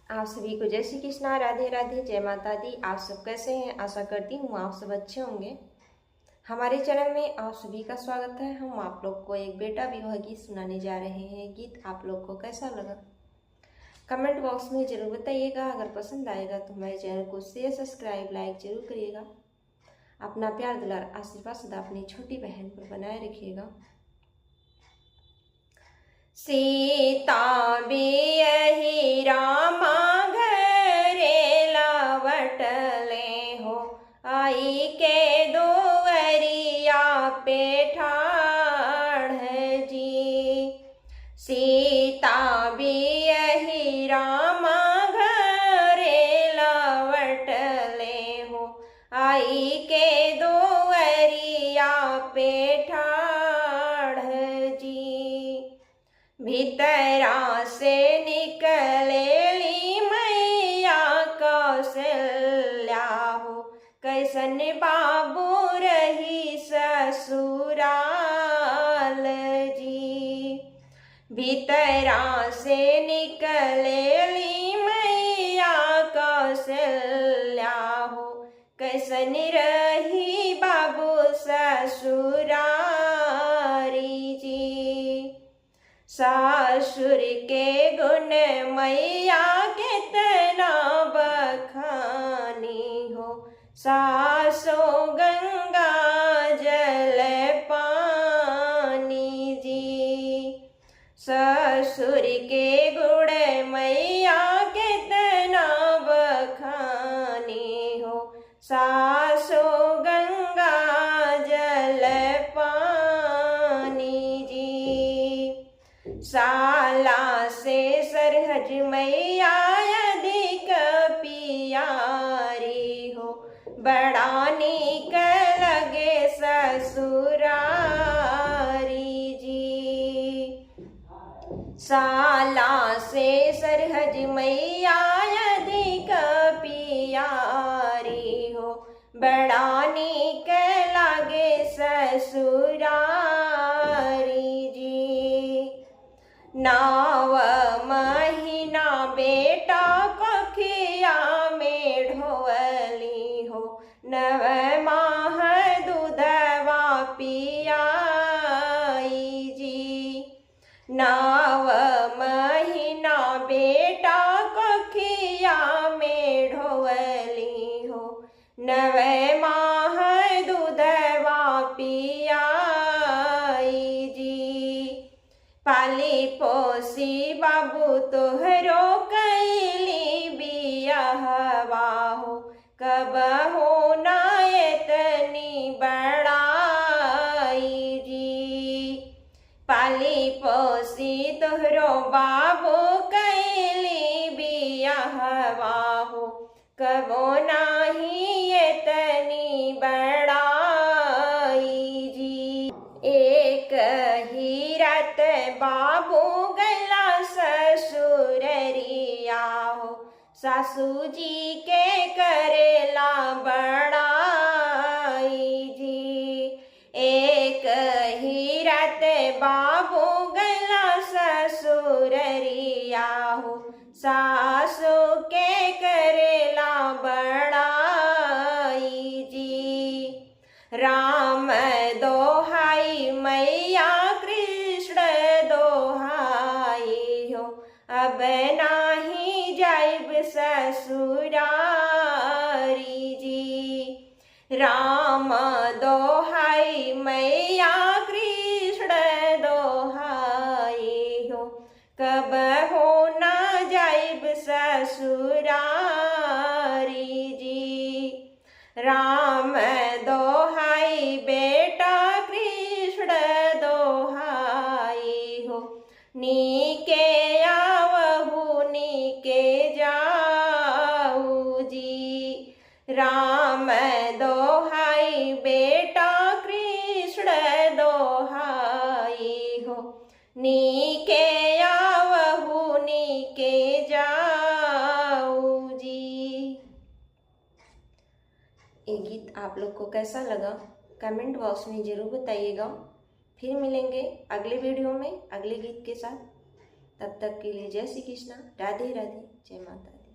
आप सभी को जय श्री कृष्णा, राधे राधे, जय माता दी। आप सब कैसे हैं? आशा करती हूँ आप सब अच्छे होंगे। हमारे चैनल में आप सभी का स्वागत है। हम आप लोग को एक बेटा विवाह गीत सुनाने जा रहे हैं। गीत आप लोग को कैसा लगा कमेंट बॉक्स में जरूर बताइएगा। अगर पसंद आएगा तो हमारे चैनल को शेयर, सब्सक्राइब, लाइक जरूर करिएगा। अपना प्यार दुलार आशीर्वाद सदा अपनी छोटी बहन पर बनाए रखिएगा। सीता बियहि रामा घरे लावटले हो, आई के दुवरिया पे ठाढ़ जी। सीता बियहि रामा घरे लावटले हो, आई के दुवरिया पे ठाढ़ जी। भीतरा से निकलेली मैया कौशल्या हो, कैसन बाबू रही ससुराल जी। भीतरा से निकलेली मैया कौशल्या हो, कैसन रही बाबू ससुरारी जी। सासुर के गुण मैया कितना बखानी हो, सासो गंगा जल पानी जी। ससुर के गुण मैया कितना बखानी हो, सासो गंगा जल पानी जी। साला से सरहज मैया अधिक पियारी हो, बड़ा नीक लगे ससुरारी जी। साला से सरहज मैया अधिक पियारी हो, बड़ा नीक लगे ससुरारी जी। 9 महीना बेटा कखिया में ढोवली हो, 9 माह दूधवा पियाई जी। 9 महीना बेटा कखिया में ढोवली हो, 9 माह दूधवा पियाई जी। पाली पोसी बाबू तोहरो कैली बियाहवा हो, कब हो ना एतनी बड़ाई जी। पाली पोसी तोहरो बाबू कैली बियाहवा हो, कबो नाही एतनी बड़ाई जी। एक ही रात बाबू गला ससुररिया हो, सासू जी के करेला बड़ाई जी। एक ही रात बाबू गला ससुररिया हो, सासू के करेला बड़ाई जी। राम दोहाई मैया कृष्ण दोहाई हो, अब नाही जाइब ससुरारी जी। राम दोहाई मैया कृष्ण दोहाई हो, कब हो ना जाइब ससुरारी जी। राम दोहाई बेटा कृष्ण दोहाई हो, नीके आवहु नीके जाऊ जी। राम दोहाई बेटा कृष्ण दोहाई हो, नीके आवहु नीके जाऊ जी। ये गीत आप लोग को कैसा लगा कमेंट बॉक्स में जरूर बताइएगा। फिर मिलेंगे अगले वीडियो में अगले गीत के साथ। तब तक के लिए जय श्री कृष्णा, राधे राधे, जय माता दी।